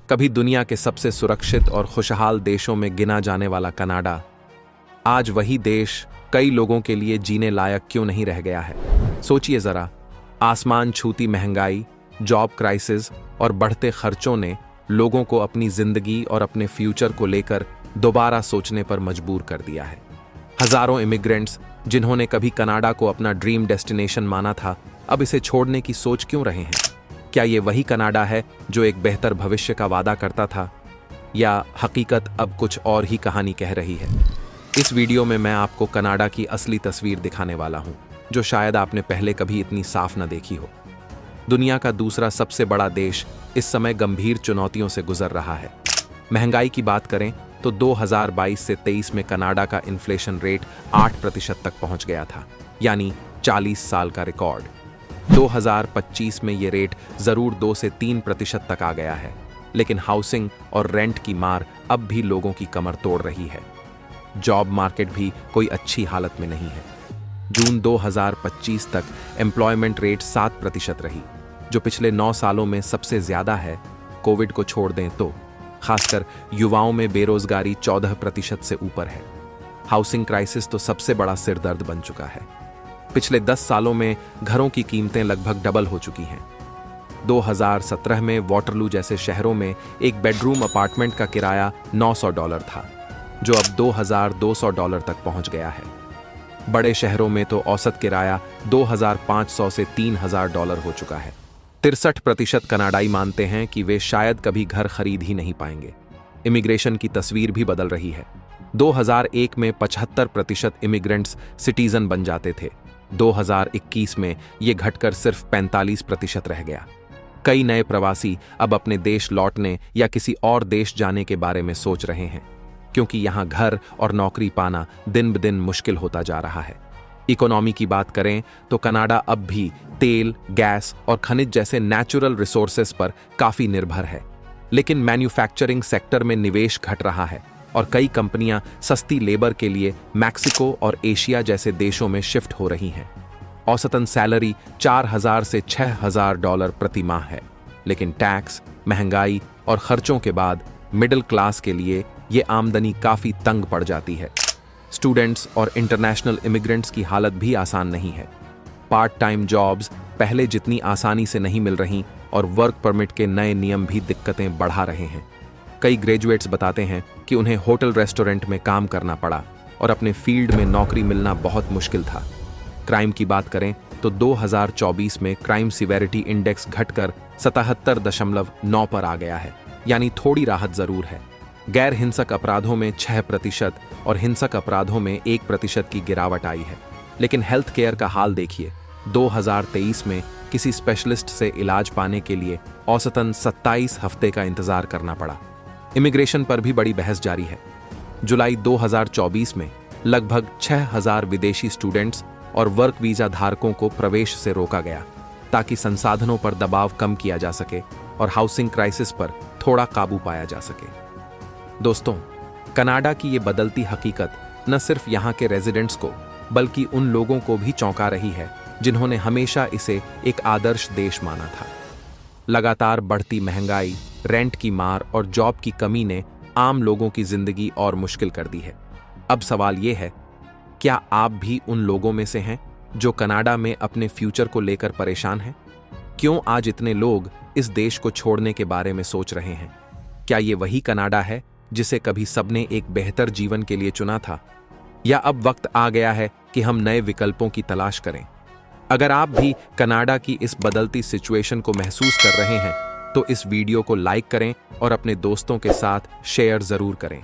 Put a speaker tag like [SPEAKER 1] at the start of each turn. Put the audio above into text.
[SPEAKER 1] कभी दुनिया के सबसे सुरक्षित और खुशहाल देशों में गिना जाने वाला कनाडा, आज वही देश कई लोगों के लिए जीने लायक क्यों नहीं रह गया है। सोचिए जरा, आसमान छूती महंगाई, जॉब क्राइसिस और बढ़ते खर्चों ने लोगों को अपनी जिंदगी और अपने फ्यूचर को लेकर दोबारा सोचने पर मजबूर कर दिया है। हजारों इमिग्रेंट्स जिन्होंने कभी कनाडा को अपना ड्रीम डेस्टिनेशन माना था, अब इसे छोड़ने की सोच क्यों रहे हैं? क्या ये वही कनाडा है जो एक बेहतर भविष्य का वादा करता था, या हकीकत अब कुछ और ही कहानी कह रही है? इस वीडियो में मैं आपको कनाडा की असली तस्वीर दिखाने वाला हूं, जो शायद आपने पहले कभी इतनी साफ न देखी हो। दुनिया का दूसरा सबसे बड़ा देश इस समय गंभीर चुनौतियों से गुजर रहा है। महंगाई की बात करें तो 2022 से 23 में कनाडा का इन्फ्लेशन रेट 8% तक पहुंच गया था, यानी 40 साल का रिकॉर्ड। 2025 में ये रेट जरूर 2 से 3% तक आ गया है, लेकिन हाउसिंग और रेंट की मार अब भी लोगों की कमर तोड़ रही है। जॉब मार्केट भी कोई अच्छी हालत में नहीं है। जून 2025 तक एम्प्लॉयमेंट रेट 7% रही, जो पिछले 9 सालों में सबसे ज्यादा है। कोविड को छोड़ दें तो खासकर युवाओं में बेरोजगारी 14% से ऊपर है। हाउसिंग क्राइसिस तो सबसे बड़ा सिरदर्द बन चुका है। पिछले 10 सालों में घरों की कीमतें लगभग डबल हो चुकी हैं। 2017 में वाटरलू जैसे शहरों में एक बेडरूम अपार्टमेंट का किराया $900 था, जो अब $2200 तक पहुंच गया है। बड़े शहरों में तो औसत किराया $2500 से $3000 हो चुका है। 63% कनाडाई मानते हैं कि वे शायद कभी घर खरीद ही नहीं पाएंगे। इमिग्रेशन की तस्वीर भी बदल रही है। 2001 में 75% इमिग्रेंट्स सिटीजन बन जाते थे। 2021 में ये घटकर सिर्फ 45% रह गया। कई नए प्रवासी अब अपने देश लौटने या किसी और देश जाने के बारे में सोच रहे हैं, क्योंकि यहाँ घर और नौकरी पाना दिन ब दिन मुश्किल होता जा रहा है। इकोनॉमी की बात करें तो कनाडा अब भी तेल, गैस और खनिज जैसे नेचुरल रिसोर्सेस पर काफी निर्भर है, लेकिन मैन्युफैक्चरिंग सेक्टर में निवेश घट रहा है और कई कंपनियां सस्ती लेबर के लिए मैक्सिको और एशिया जैसे देशों में शिफ्ट हो रही हैं। औसतन सैलरी $4000 से $6000 प्रति माह है, लेकिन टैक्स, महंगाई और खर्चों के बाद मिडिल क्लास के लिए ये आमदनी काफी तंग पड़ जाती है। स्टूडेंट्स और इंटरनेशनल इमिग्रेंट्स की हालत भी आसान नहीं है। पार्ट टाइम जॉब्स पहले जितनी आसानी से नहीं मिल रही और वर्क परमिट के नए नियम भी दिक्कतें बढ़ा रहे हैं। कई ग्रेजुएट्स बताते हैं कि उन्हें होटल रेस्टोरेंट में काम करना पड़ा और अपने फील्ड में नौकरी मिलना बहुत मुश्किल था। क्राइम की बात करें तो 2024 में क्राइम सिवेरिटी इंडेक्स घटकर 77.9 पर आ गया है, यानी थोड़ी राहत जरूर है। गैर हिंसक अपराधों में 6% और हिंसक अपराधों में 1% की गिरावट आई है। लेकिन हेल्थ केयर का हाल देखिए। 2023 में किसी स्पेशलिस्ट से इलाज पाने के लिए औसतन 27 हफ्ते का इंतजार करना पड़ा। इमिग्रेशन पर भी बड़ी बहस जारी है। जुलाई 2024 में लगभग 6000 विदेशी स्टूडेंट्स और वर्क वीजा धारकों को प्रवेश से रोका गया, ताकि संसाधनों पर दबाव कम किया जा सके और हाउसिंग क्राइसिस पर थोड़ा काबू पाया जा सके। दोस्तों, कनाडा की ये बदलती हकीकत न सिर्फ यहाँ के रेजिडेंट्स को, बल्कि उन लोगों को भी चौंका रही है जिन्होंने हमेशा इसे एक आदर्श देश माना था। लगातार बढ़ती महंगाई, रेंट की मार और जॉब की कमी ने आम लोगों की जिंदगी और मुश्किल कर दी है। अब सवाल ये है, क्या आप भी उन लोगों में से हैं जो कनाडा में अपने फ्यूचर को लेकर परेशान हैं? क्यों आज इतने लोग इस देश को छोड़ने के बारे में सोच रहे हैं? क्या ये वही कनाडा है जिसे कभी सबने एक बेहतर जीवन के लिए चुना था, या अब वक्त आ गया है कि हम नए विकल्पों की तलाश करें? अगर आप भी कनाडा की इस बदलती सिचुएशन को महसूस कर रहे हैं, तो इस वीडियो को लाइक करें और अपने दोस्तों के साथ शेयर जरूर करें।